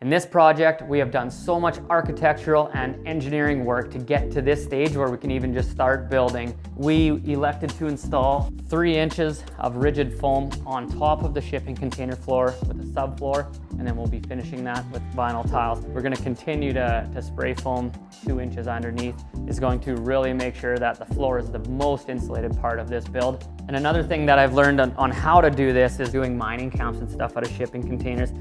In this project, we have done so much architectural and engineering work to get to this stage where we can even just start building. We elected to install 3 inches of rigid foam on top of the shipping container floor with a subfloor, and then we'll be finishing that with vinyl tiles. We're going to continue to spray foam 2 inches underneath. Is going to really make sure that the floor is the most insulated part of this build. And another thing that I've learned on how to do this is doing mining camps and stuff out of shipping containers.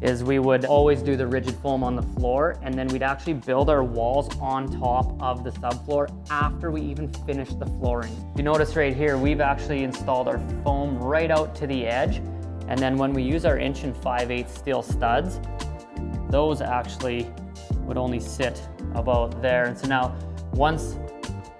Is we would always do the rigid foam on the floor, and then we'd actually build our walls on top of the subfloor after we even finished the flooring. You notice right here, we've actually installed our foam right out to the edge, and then when we use our 1 5/8" steel studs, those actually would only sit about there. And so now, once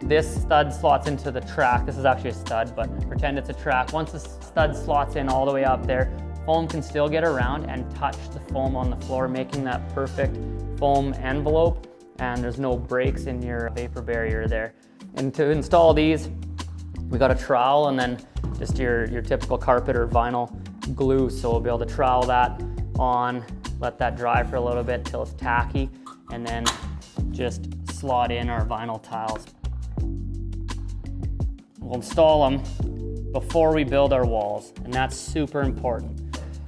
this stud slots into the track, this is actually a stud, but pretend it's a track. Once the stud slots in all the way up there, foam can still get around and touch the foam on the floor, making that perfect foam envelope, and there's no breaks in your vapor barrier there. And to install these, we got a trowel and then just your typical carpet or vinyl glue. So we'll be able to trowel that on, let that dry for a little bit till it's tacky, and then just slot in our vinyl tiles. We'll install them before we build our walls, and that's super important.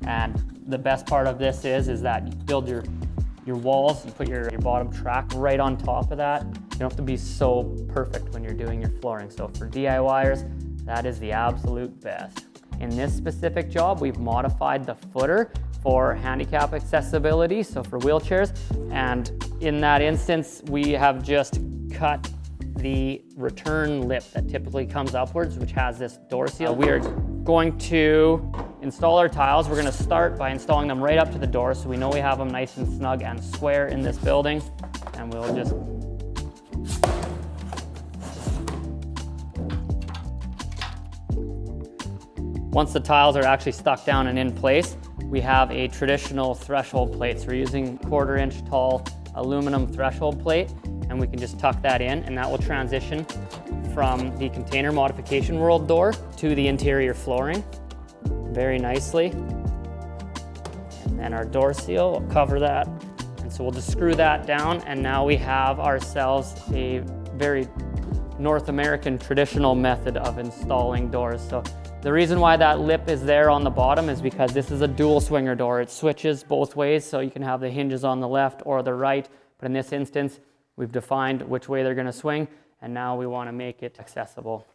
And the best part of this is that you build your walls, you put your bottom track right on top of that. You don't have to be so perfect when you're doing your flooring. So for DIYers, that is the absolute best. In this specific job, we've modified the footer for handicap accessibility, so for wheelchairs. And in that instance, we have just cut the return lip that typically comes upwards, which has this door seal. We are going to install our tiles. We're going to start by installing them right up to the door, so we know we have them nice and snug and square in this building. And we'll just once the tiles are actually stuck down and in place, we have a traditional threshold plate. So we're using 1/4 inch tall aluminum threshold plate, and we can just tuck that in, and that will transition from the container modification world door to the interior flooring very nicely. And then our door seal will cover that. And so we'll just screw that down, and now we have ourselves a very North American traditional method of installing doors. So the reason why that lip is there on the bottom is because this is a dual swinger door. It switches both ways, so you can have the hinges on the left or the right, but in this instance, we've defined which way they're going to swing, and now we want to make it accessible.